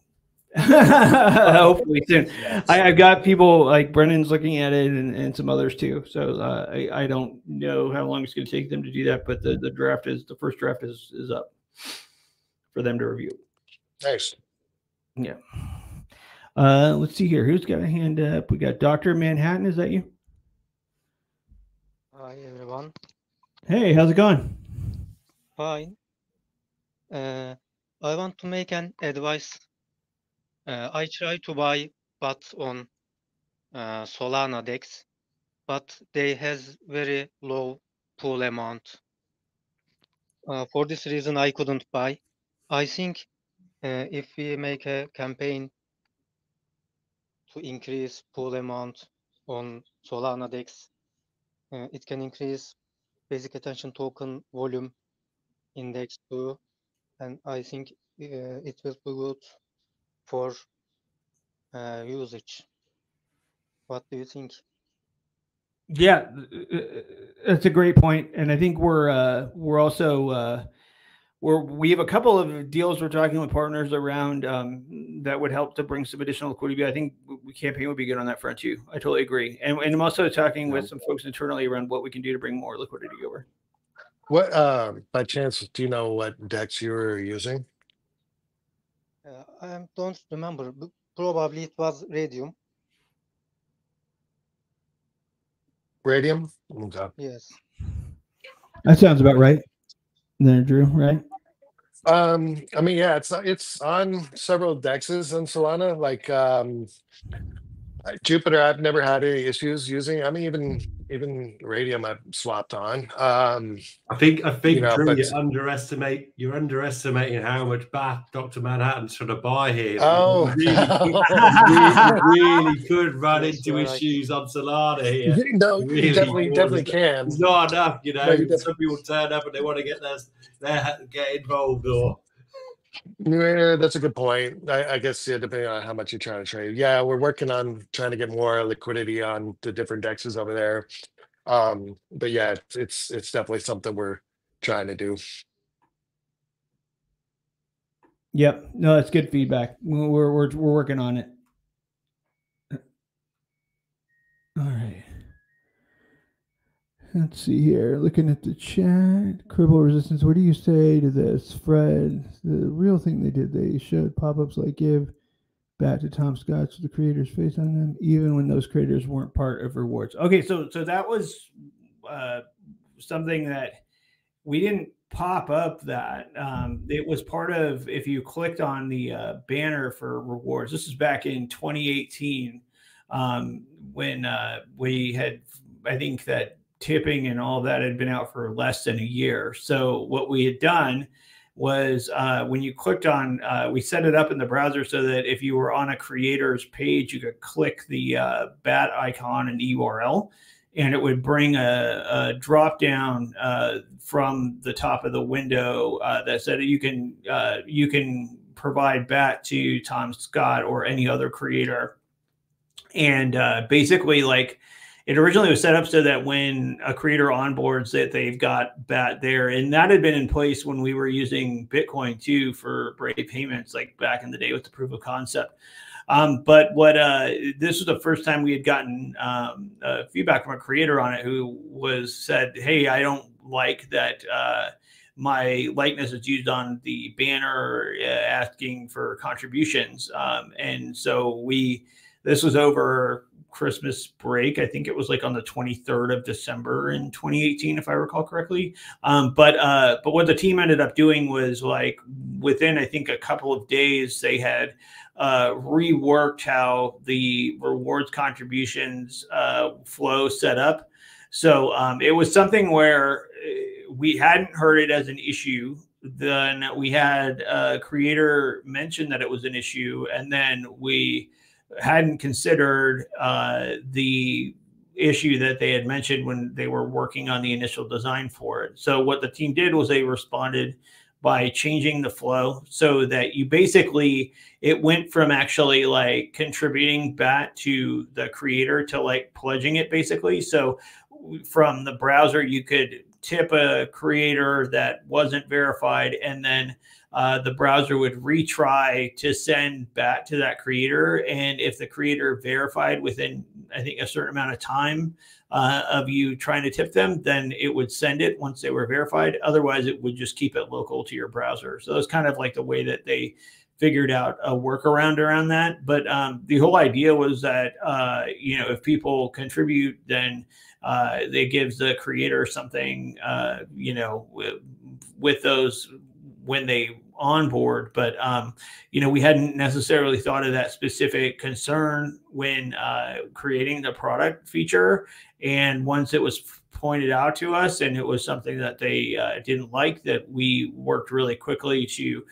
Hopefully soon. Yes. I've got people like Brennan's looking at it and some others too. So I don't know how long it's going to take them to do that, but the first draft is up for them to review. Nice. Yeah. Let's see here. Who's got a hand up? We got Dr. Manhattan. Is that you? Hi, everyone. Hey, how's it going? Fine. I want to make an advice. I try to buy bots on Solana DEX, but they has very low pool amount. For this reason, I couldn't buy. I think if we make a campaign to increase pool amount on Solana DEX, it can increase basic attention token volume index too, and I think it will be good for usage. What do you think? Yeah, that's a great point, and I think we're also we have a couple of deals we're talking with partners around that would help to bring some additional liquidity. I think campaign would be good on that front too. I totally agree. And I'm also talking with some folks internally around what we can do to bring more liquidity over. What, by chance, do you know what DEX you were using? I don't remember. Probably it was Radium. Radium? Okay. Yes. That sounds about right. There, Drew, right? I mean, yeah, it's on several DEXs on Solana. Like Jupiter, I've never had any issues using. I mean, even even radium I've swapped on. I think you know, Drew, but you're underestimating how much bath Dr. Manhattan's trying to buy here. oh, Really could run Yes, into you are right. issues on Solana here. no, you Really definitely would. can. It's not enough, you No, know. you Some people turn up and they want to get get involved, or Yeah, that's a good point. I guess, yeah, depending on how much you're trying to trade. Yeah, we're working on trying to get more liquidity on the different dexes over there. But yeah, it's definitely something we're trying to do. Yep. No, that's good feedback. We're working on it. All right. Let's see here. Looking at the chat. Cribble resistance. What do you say to this, Fred? The real thing they did, they showed pop-ups like give back to Tom Scott so the creators face on them, even when those creators weren't part of rewards. Okay, so that was something that we didn't pop up that. It was part of, if you clicked on the banner for rewards, this is back in 2018 when we had, I think that tipping and all of that had been out for less than a year. So what we had done was when you clicked on, we set it up in the browser so that if you were on a creator's page, you could click the bat icon and URL, and it would bring a drop down from the top of the window that said you can provide bat to Tom Scott or any other creator. And basically, like, it originally was set up so that when a creator onboards that they've got BAT there, and that had been in place when we were using Bitcoin too for Brave payments, like back in the day with the proof of concept. But what this was the first time we had gotten feedback from a creator on it who said, "Hey, I don't like that my likeness is used on the banner asking for contributions." And so this was over Christmas break. I think it was like on the 23rd of December in 2018, if I recall correctly. But what the team ended up doing was, like, within, I think, a couple of days, they had reworked how the rewards contributions flow set up. So it was something where we hadn't heard it as an issue. Then we had a creator mention that it was an issue, and then we hadn't considered the issue that they had mentioned when they were working on the initial design for it. So what the team did was they responded by changing the flow so that you basically, it went from actually like contributing BAT to the creator to like pledging it basically. So from the browser, you could tip a creator that wasn't verified, and then the browser would retry to send BAT to that creator. And if the creator verified within, I think, a certain amount of time of you trying to tip them, then it would send it once they were verified. Otherwise, it would just keep it local to your browser. So that's kind of like the way that they figured out a workaround around that. But the whole idea was that, if people contribute, then it gives the creator something, with those when they onboard. But we hadn't necessarily thought of that specific concern when creating the product feature. And once it was pointed out to us and it was something that they didn't like, that we worked really quickly to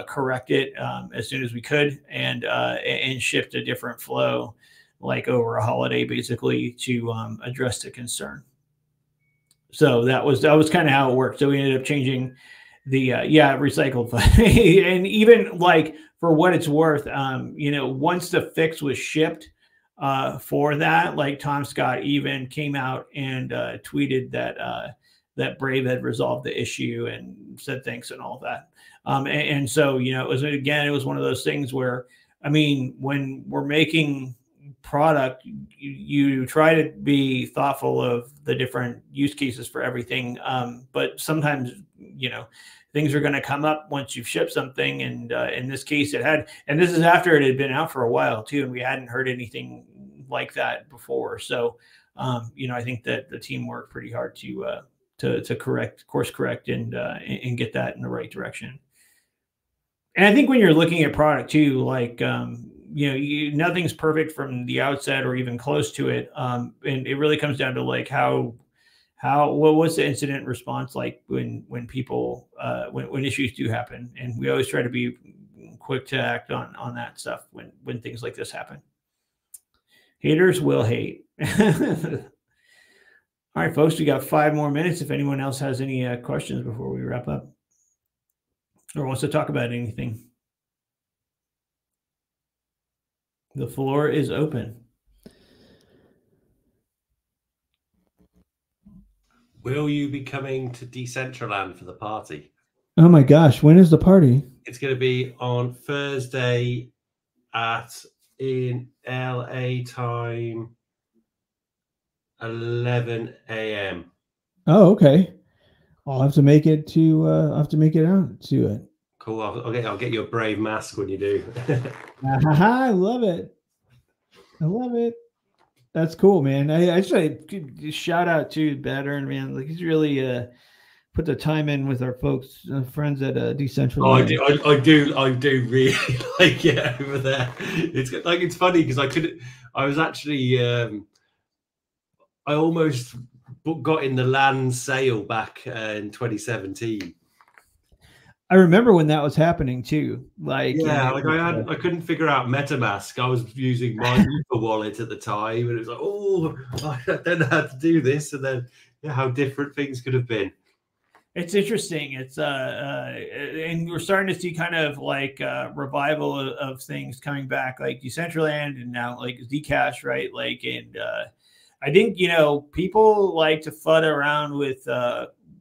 correct it as soon as we could, and shift a different flow, like over a holiday, basically, to address the concern. So that was kind of how it worked. So we ended up changing the recycled and even, like, for what it's worth, once the fix was shipped for that, like, Tom Scott even came out and tweeted that Brave had resolved the issue and said thanks and all that. And so, it was one of those things where, I mean, when we're making product, you try to be thoughtful of the different use cases for everything. But sometimes, things are going to come up once you've shipped something. And in this case it had, and this is after it had been out for a while too, and we hadn't heard anything like that before. So, I think that the team worked pretty hard to course correct and get that in the right direction. And I think when you're looking at product too, like, nothing's perfect from the outset or even close to it. And it really comes down to like what was the incident response like when people when issues do happen, and we always try to be quick to act on that stuff when things like this happen. Haters will hate. All right, folks, we got 5 more minutes. If anyone else has any questions before we wrap up or wants to talk about anything, the floor is open. Will you be coming to Decentraland for the party? Oh my gosh, when is the party? It's going to be on Thursday in LA time, 11 a.m. Oh, okay. I'll have to make it to. I'll have to make it out to it. Cool. I'll get you a Brave mask when you do. I love it. I love it. That's cool, man. I just shout out to Battern, man. Like he's really put the time in with our folks, friends at Decentraland. Oh, I do really like it over there. It's funny because I was actually I almost got in the land sale back in 2017. I remember when that was happening too. I couldn't figure out MetaMask. I was using my Ether wallet at the time, and it was like, oh, I don't know how to do this, and then how different things could have been. It's interesting. It's and we're starting to see kind of like revival of things coming back, like Decentraland and now like Zcash, right? Like, and I think people like to FUD around with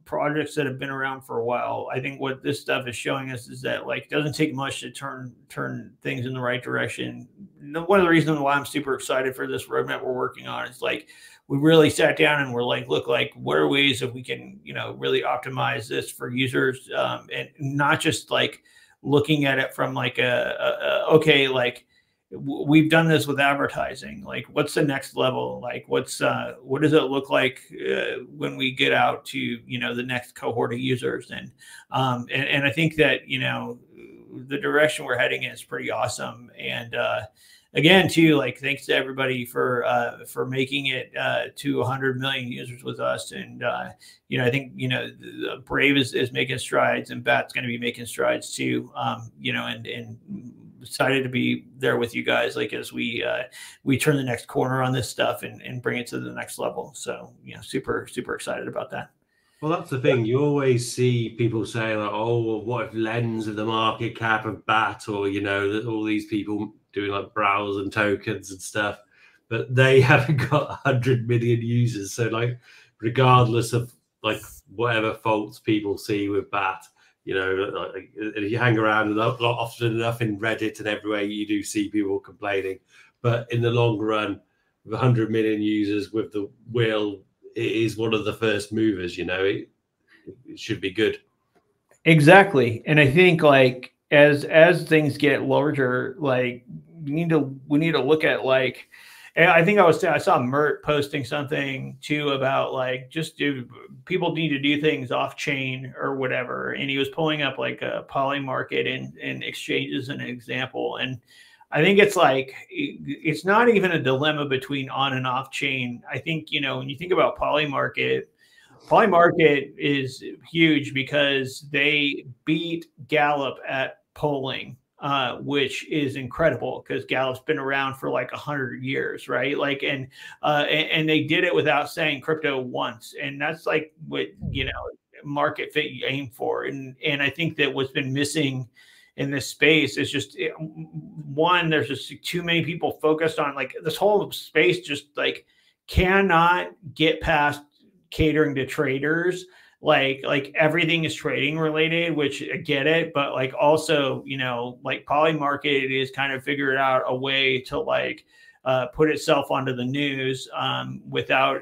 projects that have been around for a while. I think what this stuff is showing us is that like it doesn't take much to turn things in the right direction. One of the reasons why I'm super excited for this roadmap we're working on is like we really sat down and we're like, look, like what are ways that we can really optimize this for users, and not just like looking at it from like okay, like we've done this with advertising. Like, what's the next level? Like, what does it look like when we get out to the next cohort of users? And I think that the direction we're heading in is pretty awesome. And again, too, like thanks to everybody for making it to 100 million users with us. And I think Brave is making strides, and Bat's going to be making strides too. And excited to be there with you guys, like as we turn the next corner on this stuff and bring it to the next level. So super excited about that. Well, that's the thing. You always see people saying like, oh, well, what if Lens of the market cap of Bat, or all these people doing like browse and tokens and stuff, but they haven't got 100 million users. So like regardless of like whatever faults people see with Bat, if you hang around not often enough in Reddit and everywhere, you do see people complaining. But in the long run, with 100 million users with the will, it is one of the first movers. It should be good. Exactly, and I think like as things get larger, like we need to look at like. I think I saw Mert posting something too about like people need to do things off chain or whatever, and he was pulling up like a Polymarket and exchanges as an example. And I think it's like it's not even a dilemma between on and off chain. I think when you think about Polymarket is huge because they beat Gallup at polling. Which is incredible because Gallup's been around for like 100 years, right? Like, and they did it without saying crypto once, and that's like what market fit you aim for. And I think that what's been missing in this space is just one, there's just too many people focused on like this whole space just like cannot get past catering to traders. Like everything is trading related, which I get it, but like also, like Polymarket is kind of figured out a way to like put itself onto the news without,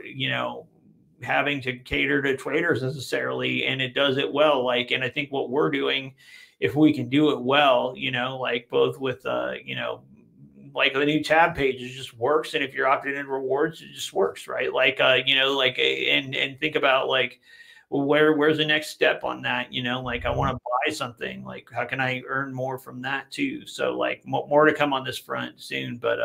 having to cater to traders necessarily. And it does it well. Like, and I think what we're doing, if we can do it well, like both with, like the new tab page, it just works. And if you're opted in rewards, it just works, right? Like, and think about like, well, where's the next step on that? You know, like I want to buy something. Like how can I earn more from that too? So like more to come on this front soon. But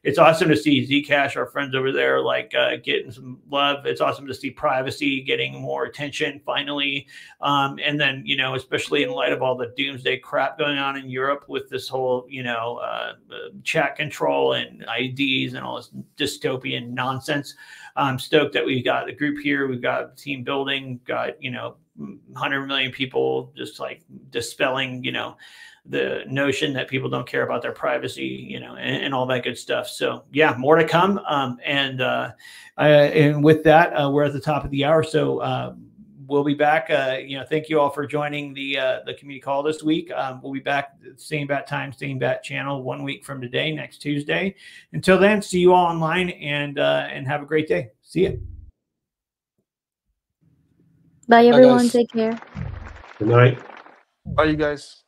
it's awesome to see Zcash, our friends over there, like getting some love. It's awesome to see privacy getting more attention finally. And then, you know, especially in light of all the doomsday crap going on in Europe with this whole, you know, chat control and IDs and all this dystopian nonsense. I'm stoked that we got a group here. We've got team building, got, you know, 100 million people just like dispelling, you know, the notion that people don't care about their privacy, you know, and all that good stuff. So yeah, more to come. And with that, we're at the top of the hour. So we'll be back. You know, thank you all for joining the community call this week. We'll be back same bat time, same bat channel 1 week from today, next Tuesday. Until then, see you all online and have a great day. See you. Bye, everyone. guys. Take care. Good night. Bye, you guys.